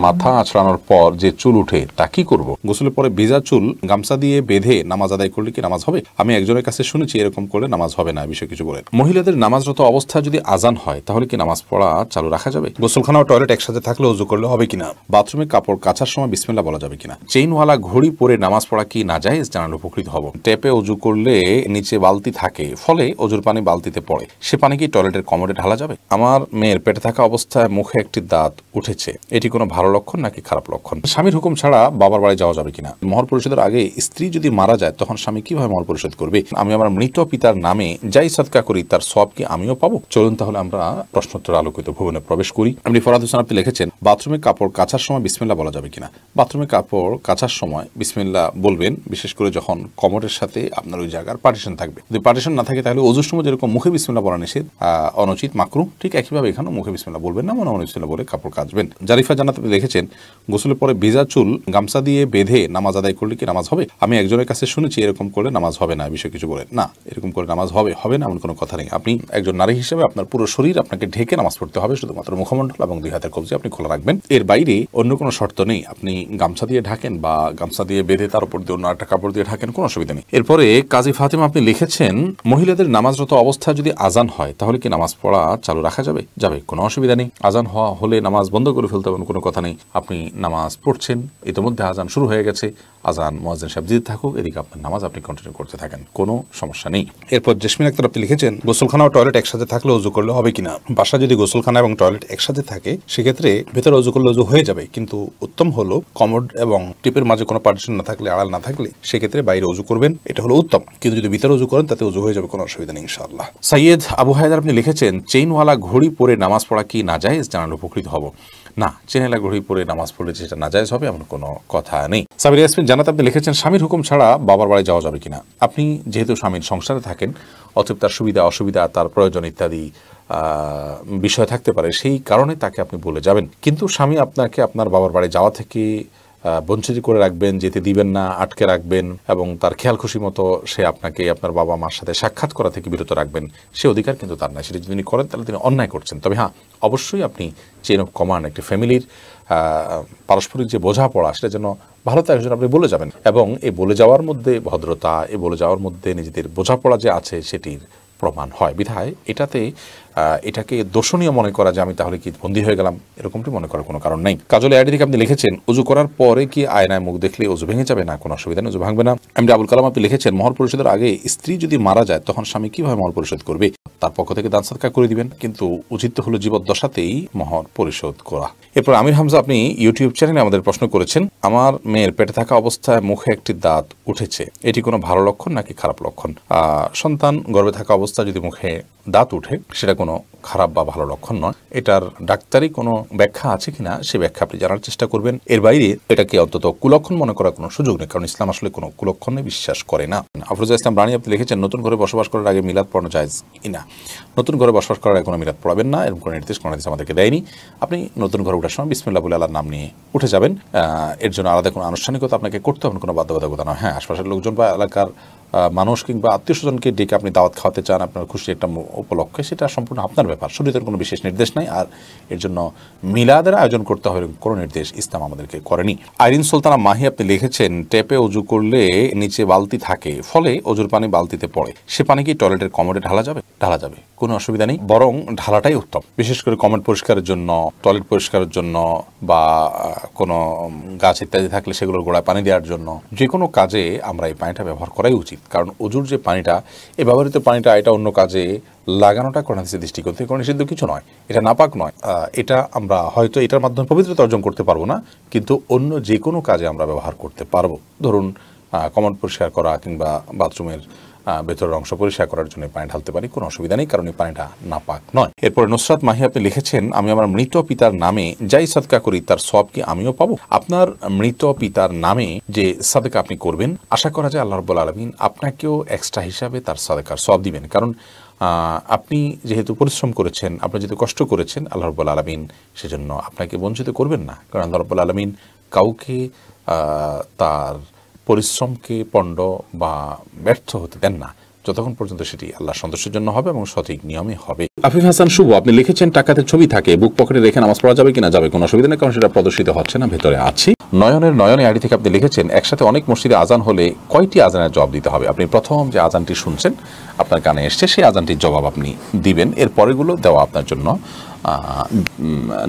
মাথা আছড়ানোর পর যে চুল উঠে তা কি করব? গোসলের পরে ভেজা চুল গামছা দিয়ে বেঁধে নামাজ আদায় করলে কি নামাজ হবে? আমি একজনের কাছে শুনেছি এরকম করলে নামাজ হবে না, বিষয়ে কিছু বলেন। মহিলাদের নামাজরত অবস্থা যদি আজান হয় তাহলে কি নামাজ পড়া চালু রাখা যাবে? গোসলখানা ও টয়লেট একসাথে থাকলে ওযু করলে হবে কিনা? বাথরুমে কাপড় কাচার সময় বিসমিল্লাহ বলা যাবে কিনা? চেইনওয়ালা ঘড়ি পরে নামাজ পড়া কি নাজায়েজ? জানালে উপকৃত হব। ট্যাপে ওযু করলে নিচে বালতি থাকে, ফলে ওযুর পানি বালতিতে পড়ে, সে পানি কি টয়লেটের কমোডে ঢালা যাবে? আমার মেয়ের পেটে থাকা অবস্থায় মুখে একটি দাঁত উঠেছে, এটি কোনো ভালো লক্ষণ নাকি খারাপ লক্ষণ? স্বামীর হুকুম ছাড়া বাবার বাড়ি যাওয়া যাবে কিনা? মহর পরিশোধের আগে স্ত্রী যদি মারা যায় তখন স্বামী কিভাবে মহর পরিশোধ করবে? আমি আমার মৃত পিতার নামে যাই সদকা করি তার সওয়াব কি আমিও পাবো? চলুন তাহলে আমরা প্রশ্নোত্তর আলোকিত ভুবনে প্রবেশ করি। আপনি ফরাদ হোসেন আপনি লিখেছেন, বাথরুমে কাপড় কাচার সময় বিসমিল্লাহ বলা যাবে কিনা? বাথরুমে কাপড় কাচার সময় বিসমিল্লাহ বলবেন, বিশেষ করে যখন কমোডের সাথে আপনার ওই জায়গার পার্টিশন থাকবে। যদি পার্টিশন না থাকে তাহলে ওযুর সময় যেরকম মুখে বিসমিল্লাহ বলা নিষেধ, অনুচিত, মাকরুহ, ঠিক একইভাবে এখানেও মুখে বিসমিল্লাহ বলবেন না, মনে মনে বিসমিল্লাহ বলে কাপড় কাচবেন। জারিফা জান্নাত আপনি লিখেছেন, গোসলের পরে ভেজা চুল গামছা দিয়ে বেঁধে নামাজ আদায় করলে কি নামাজ হবে? আমি একজনের কাছে শুনেছি এরকম করলে নামাজ হবে না, বিষয়ে কিছু বলেন। না, এরকম করে নামাজ হবে না এমন কোনো কথা নেই। আপনি একজন নারী হিসেবে আপনার পুরো শরীর আপনাকে ঢেকে নামাজ পড়তে হবে, শুধুমাত্র মুখমণ্ডল এবং দুই হাতের কবজি আপনি খোলা রাখবেন। এর বাইরে অন্য কোনো শর্ত নেই। আপনি গামছা দিয়ে ঢাকেন বা গামছা দিয়ে বেঁধে তার উপর দিয়ে অন্য একটা কাপড় দিয়ে ঢাকেন, কোনো অসুবিধা নেই। এরপরে কাজী ফাতেমা আপনি লিখেছেন, মহিলাদের নামাজরত অবস্থা যদি আজান হয় তাহলে কি নামাজ পড়া চালু রাখা যাবে? কোনো অসুবিধা নেই। আজান হওয়া হলে নামাজ বন্ধ করে ফেলতে হবে, কোনো কথা নেই। আপনি নামাজ পড়ছেন, ইতিমধ্যে আজান শুরু হয়ে গেছে, আজান মুয়াজ্জিন সাহেব দিতে থাকুক, এদিকে আপনার নামাজ আপনি কন্টিনিউ করতে থাকেন, কোনো সমস্যা নেই। এরপর জেসমিন আক্তার আপনি লিখেছেন, গোসলখানা ও টয়লেট একসাথে থাকলে ওযু করলে হবে কিনা? বাসা যদি গোসলখানা এবং টয়লেট একসাথে থাকে সেক্ষেত্রে ভেতরে ওযু করলে ওযু হয়ে যাবে, কিন্তু উত্তম হলো কমোড এবং টিপের মাঝে কোনো পার্টিশন না থাকলে, আড়াল না থাকলে সেক্ষেত্রে বাইরে ওযু করবেন, এটা হলো উত্তম। কিন্তু যদি ভিতরে ওযু করেন তাতে ওযু হয়ে যাবে, কোনো অসুবিধা নেই ইনশাআল্লাহ। সৈয়দ আবু হায়দার আপনি লিখেছেন, চেইনওয়ালা ঘড়ি পরে নামাজ পড়া কি নাজায়েজ? জানালে উপকৃত হব। না, চেইনওয়ালা ঘড়ি পরে নামাজ পড়লে যেটা নাজায়েজ হবে এমন কোনো কথা নেই। সাবির ইয়াসমিন জান্নাত আপনি লিখেছেন, স্বামীর হুকুম ছাড়া বাবার বাড়ি যাওয়া যাবে কিনা? আপনি যেহেতু স্বামীর সংসারে থাকেন, অতএব তার সুবিধা অসুবিধা, তার প্রয়োজন ইত্যাদি বিষয় থাকতে পারে, সেই কারণে তাকে আপনি বলে যাবেন। কিন্তু স্বামী আপনাকে আপনার বাবার বাড়ি যাওয়া থেকে বঞ্চিত করে রাখবেন, যেতে দিবেন না, আটকে রাখবেন এবং তার খেয়াল খুশি মতো সে আপনাকে আপনার বাবা মার সাথে সাক্ষাৎ করা থেকে বিরত রাখবেন, সে অধিকার কিন্তু তার নাই। সেটা যদি তিনি করেন তাহলে তিনি অন্যায় করছেন। তবে হ্যাঁ, অবশ্যই আপনি চেইন অফ কমান্ড, একটি ফ্যামিলির পারস্পরিক যে বোঝাপড়া, সেটা যেন ভালো থাকে সেটা আপনি বলে যাবেন, এবং এই বলে যাওয়ার মধ্যে ভদ্রতা, এই বলে যাওয়ার মধ্যে নিজেদের বোঝাপড়া যে আছে সেটির প্রমাণ হয়। বিধায় এটাকে দোষণীয় মনে করা যে আমি তাহলে কি বন্দী হয়ে গেলাম, এরকমটি মনে করার কোনো কারণ নেই। কাজল আইডি থেকে আপনি লিখেছেন, ওযু করার পরে কি আয়নায় মুখ দেখলে ওযু ভেঙে যাবে? না, কোনো অসুবিধা নেই, ওযু ভাঙবে না। এমডি আবুল কালাম আপনি লিখেছেন, মহর পরিশোধের আগে স্ত্রী যদি মারা যায় তখন স্বামী কিভাবে মহর পরিশোধ করবে? তার পক্ষ থেকে দান সদকা করে দিবেন, কিন্তু উচিত হলো জীবদ্দশাতেই মহর পরিশোধ করা। এরপর আমির হামজা আপনি ইউটিউব চ্যানেলে আমাদের প্রশ্ন করেছেন, আমার মেয়ের পেটে থাকা অবস্থায় মুখে একটি দাঁত উঠেছে, এটি কোনো ভালো লক্ষণ নাকি খারাপ লক্ষণ? সন্তান গর্ভে থাকা অবস্থায় যদি মুখে দাঁত উঠে সেটা কোনো খারাপ বা ভালো লক্ষণ নয়। এটার ডাক্তারি কোনো ব্যাখ্যা আছে কিনা সে ব্যাখ্যা আপনি জানার চেষ্টা করবেন। এর বাইরে এটাকে অন্তত কুলক্ষণ মনে করার কোনো সুযোগ নেই, কারণ ইসলাম আসলে কোনো কুলক্ষণে বিশ্বাস করে না। আফরোজা ইসলাম রানী আপনি লিখেছেন, নতুন ঘরে বসবাস করার আগে মিলাদ পড়ানো জায়েজ কিনা? নতুন ঘরে বসবাস করার আগে কোনো মিলাদ পড়াবেন না, এরকম কোনো নির্দেশ আমাদেরকে দেয়নি। আপনি নতুন ঘরে ওঠার সময় বিসমিল্লাহ বলে আল্লাহর নাম নিয়ে উঠে যাবেন। এর জন্য আলাদা কোনো আনুষ্ঠানিকতা আপনাকে করতে হবে, কোনো বাধ্যবাধকতা নয়। হ্যাঁ, আশপাশের লোকজন বা এলাকার মানুষ কিংবা আত্মীয় স্বজনকে ডেকে আপনি দাওয়াত খাওয়াতে চান আপনার খুশি একটা উপলক্ষে, সেটা সম্পূর্ণ আপনার ব্যাপার, শরীয়তের কোনো বিশেষ নির্দেশ নাই। আর এর জন্য মিলাদের আয়োজন করতে হবে কোনো নির্দেশ ইসলাম আমাদেরকে করেনি। আইরিন সুলতানা মাহি আপনি লিখেছেন, ট্যাপে ওযু করলে নিচে বালতি থাকে, ফলে ওযুর পানি বালতিতে পড়ে, সে পানি কি টয়লেটের কমোডে ঢালা যাবে? কোনো অসুবিধা নেই, বরং ঢালাটাই উত্তম। বিশেষ করে কমোড পরিষ্কারের জন্য, টয়লেট পরিষ্কারের জন্য, বা কোনো গাছ ইত্যাদি থাকলে সেগুলোর গোড়ায় পানি দেওয়ার জন্য, যে কোনো কাজে আমরা এই পানিটা ব্যবহার করাই উচিত। কারণ ওযুর যে পানিটা, এই ব্যবহৃত পানিটা, এটা অন্য কাজে লাগানোটা কোরআন হাদিসের দৃষ্টিকোণ থেকে কোনো নিষিদ্ধ কিছু নয়, এটা নাপাক নয়। এটা আমরা হয়তো এটার মাধ্যমে পবিত্রতা অর্জন করতে পারবো না, কিন্তু অন্য যে কোনো কাজে আমরা ব্যবহার করতে পারবো। ধরুন কমোড পরিষ্কার করা কিংবা বাথরুমের ভেতরের অংশ পরিষ্কার করার জন্য পানি ঢালতে পারি, কোনো অসুবিধা নেই, কারণ এই পানিটা নাপাক নয়। এরপরে নুসরাত মাহি আপনি লিখেছেন, আমি আমার মৃত পিতার নামে যাই সদকা করি তার সওয়াব কি আমিও পাবো? আপনার মৃত পিতার নামে যে সাদকা আপনি করবেন, আশা করা যায় আল্লাহ রাব্বুল আলামিন আপনাকেও এক্সট্রা হিসাবে তার সাদকার সওয়াব দিবেন। কারণ আপনি যেহেতু পরিশ্রম করেছেন, আপনি যেহেতু কষ্ট করেছেন, আল্লাহ রাব্বুল আলামিন সেজন্য আপনাকে বঞ্চিত করবেন না। কারণ আল্লাহ রাব্বুল আলামিন কাউকে তার পরিশ্রমকে পণ্ড বা ব্যর্থ হতে দেন না। যতক্ষণ পর্যন্ত সেটি আল্লাহ সন্তুষ্টের জন্য হবে এবং সঠিক নিয়মে হবে। আফিফ হাসান শুভ, আপনি লিখেছেন টাকাতে ছবি থাকে, বুক পকেটে রেখে নামাজ পড়া যাবে কিনা? যাবে, কোনো অসুবিধা নেই, কারণ সেটা প্রদর্শিত হচ্ছে না, ভেতরে আছি। নয়নে আইডি থেকে আপনি লিখেছেন একসাথে অনেক মসজিদে আজান হলে কয়টি আজানের জবাব দিতে হবে? আপনি প্রথম যে আজানটি শুনছেন আপনার কানে এসছে সেই আজানটির জবাব আপনি দিবেন, এর পরেগুলো দেওয়া আপনার জন্য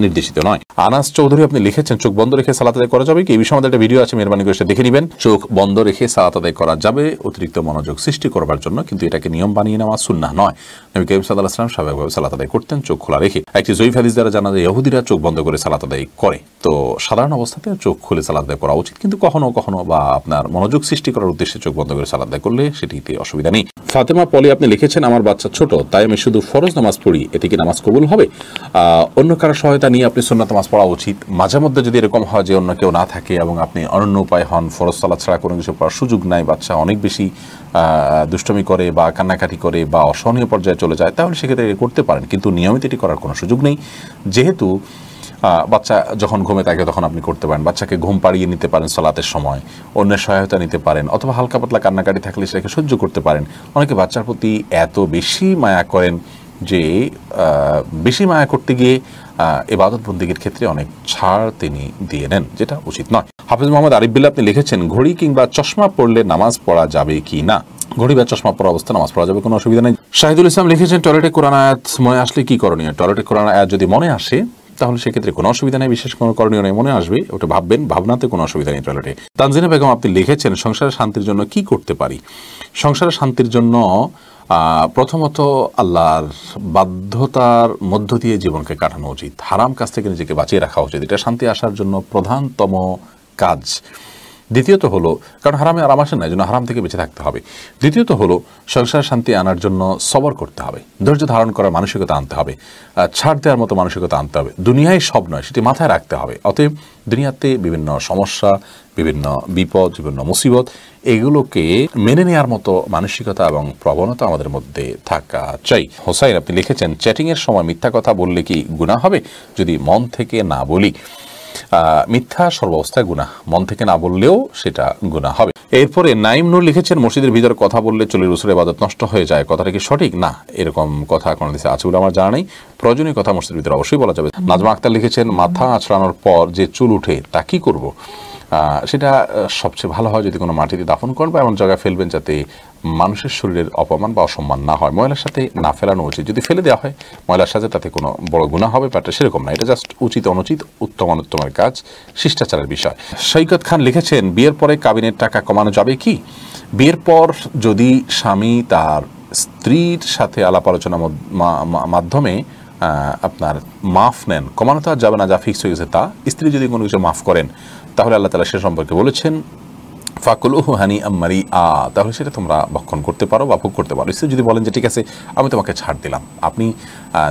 নির্দেশিত নয়। আনাস চৌধুরী, আপনি লিখেছেন চোখ বন্ধ রেখে সালাত আদায় করা যাবে কি? এই বিষয়ে আমাদের একটা ভিডিও আছে, মেহরবানি করে সেটা দেখে নেবেন। চোখ বন্ধ রেখে সালাত আদায় করা যাবে অতিরিক্ত মনোযোগ সৃষ্টি করবার জন্য, কিন্তু এটাকে নিয়ম বানিয়ে নেওয়া সুন্নাহ নয়। নবী করিম সাল্লাল্লাহু আলাইহি ওয়াসাল্লাম স্বাভাবিকভাবে সালাত আদায় করতেন চোখ খোলা রেখে। একটি জয়ীফ হাদিস দ্বারা জানা যায় ইহুদিরা চোখ বন্ধ করে সালাত আদায় করে, তো সাধারণ অবস্থাতে চোখ খুলে সালাত আদায় করা উচিত, কিন্তু কখনো কখনো বা আপনার মনোযোগ সৃষ্টি করার উদ্দেশ্যে চোখ বন্ধ করে সালাত আদায় করলে সেটিতে অসুবিধা নেই। ফাতেমা পলি, আপনি লিখেছেন আমার বাচ্চা ছোট, তাই আমি শুধু ফরজ নামাজ পড়ি, এতে কি নামাজ কবুল হবে? অন্য কারো সহায়তা নিয়ে আপনি সুন্নাত নামাজ পড়া উচিত। মাঝে মধ্যে যদি এরকম হয় যে অন্য কেউ না থাকে এবং আপনি অনন্য উপায় হন, ফরজ সালাত ছাড়া কোনো কিছু পড়ার সুযোগ নাই, বাচ্চা অনেক বেশি দুষ্টমি করে বা কান্নাকাটি করে বা অসহনীয় পর্যায়ে চলে যায়, তাহলে সেক্ষেত্রে করতে পারেন, কিন্তু নিয়মিত এটি করার কোনো সুযোগ নেই। যেহেতু বাচ্চা যখন ঘুমে থাকে তখন আপনি করতে পারেন, বাচ্চাকে ঘুম পাড়িয়ে নিতে পারেন সালাতের সময়, অন্যের সহায়তা নিতে পারেন, অথবা হালকা পাতলা কান্নাকাটি থাকলে সেটাকে সহ্য করতে পারেন। অনেকে বাচ্চার প্রতি এত বেশি মায়া করেন যে বেশি মায়া করতে গিয়ে ইবাদত বন্দেগীর ক্ষেত্রে অনেক ছাড় তিনি দিয়ে নেন, যেটা উচিত নয়। হাফিজ মোহাম্মদ আরিফ বিল্লাহ, আপনি লিখেছেন ঘড়ি কিংবা চশমা পড়লে নামাজ পড়া যাবে কি না? ঘড়ি বা চশমা পরা অবস্থা নামাজ পড়া যাবে, কোনো অসুবিধা নেই। শাহিদুল ইসলাম লিখেছেন টয়লেটে কোরআন আয়াত মনে আসলে কি করণীয়? টয়লেটে কোরআন আয়াত যদি মনে আসে তাহলে সেক্ষেত্রে কোনো অসুবিধা নেই, বিশেষ কোনো করণীয় নেই, মনে আসবে ওটা ভাববেন, ভাবনাতে কোনো অসুবিধা নেই টয়লেটে। তানজিনা বেগম, আপনি লিখেছেন সংসারের শান্তির জন্য কি করতে পারি? সংসারের শান্তির জন্য প্রথমত আল্লাহর বাধ্যতার মধ্য দিয়ে জীবনকে কাটানো উচিত, হারাম কাজ থেকে নিজেকে বাঁচিয়ে রাখা উচিত, এটা শান্তি আসার জন্য প্রধানতম কাজ। দ্বিতীয়ত হলো, কারণ হারামে আরাম আসে না, এই জন্য হারাম থেকে বেঁচে থাকতে হবে। দ্বিতীয়ত হলো সংসার শান্তি আনার জন্য সবর করতে হবে, ধৈর্য ধারণ করার মানসিকতা আনতে হবে, ছাড় দেওয়ার মতো মানসিকতা আনতে হবে। দুনিয়ায় সব নয়, সেটি মাথায় রাখতে হবে। অতএব দুনিয়াতে বিভিন্ন সমস্যা, বিভিন্ন বিপদ, বিভিন্ন মুসিবত, এগুলোকে মেনে নেওয়ার মতো মানসিকতা এবং প্রবণতা আমাদের মধ্যে থাকা চাই। হোসাইন, আপনি লিখেছেন চ্যাটিংয়ের সময় মিথ্যা কথা বললে কি গুনাহ হবে যদি মন থেকে না বলি? মিথ্যা সর্বাবস্থায় গুনাহ, মন থেকে না বললেও সেটা গুনাহ হবে। এরপরে নাইম নূর লিখেছেন মসজিদের ভিতরে কথা বললে 40 বছরের ইবাদত নষ্ট হয়ে যায়, কথাটা কি সঠিক? না, এরকম কথা কোনো দেশে আছে বলে আমার জানা নেই। প্রয়োজনীয় কথা মসজিদের ভিতরে অবশ্যই বলা যাবে। নাজমা আক্তার লিখেছেন মাথা আঁচড়ানোর পর যে চুল উঠে তা কি করব? সেটা সবচেয়ে ভালো হয় যদি কোনো মাটিতে দাফন করেন বা এমন জায়গায় ফেলবেন যাতে মানুষের শরীরের অপমান বা অসম্মান না হয়। ময়লার সাথে না ফেলানো উচিত, যদি ফেলে দেওয়া হয় ময়লার সাথে তাতে কোনো বড় গুনাহ হবে ব্যাপারটা সেরকম না, এটা জাস্ট উচিত অনুচিত, উত্তম অনুত্তমের কাজ, শিষ্টাচারের বিষয়। সৈকত খান লিখেছেন বিয়ের পরে কাবিনের টাকা কমানো যাবে কি? বিয়ের পর যদি স্বামী তার স্ত্রীর সাথে আলাপ আলোচনার মাধ্যমে আপনার মাফ নেন, কমানো তো আর যাবে না, যা ফিক্স হয়ে গেছে তা। স্ত্রী যদি কোনো কিছু মাফ করেন তাহলে আল্লাহ তাআলা সে সম্পর্কে বলেছেন ফাকুলুহু হানিআম মারিআ, তাহলে সেটা তোমরা ভক্ষণ করতে পারো বা ভোগ করতে পারো। স্ত্রী যদি বলেন যে ঠিক আছে আমি তোমাকে ছাড় দিলাম, আপনি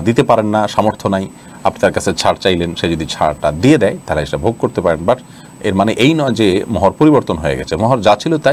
দিতে পারেন না, সামর্থ্য নাই, আপনি তার কাছে ছাড় চাইলেন, সে যদি ছাড়টা দিয়ে দেয় তাহলে সেটা ভোগ করতে পারেন। বাট এর মানে এই নয় যে মোহর পরিবর্তন হয়ে গেছে, মোহর যা ছিল তাই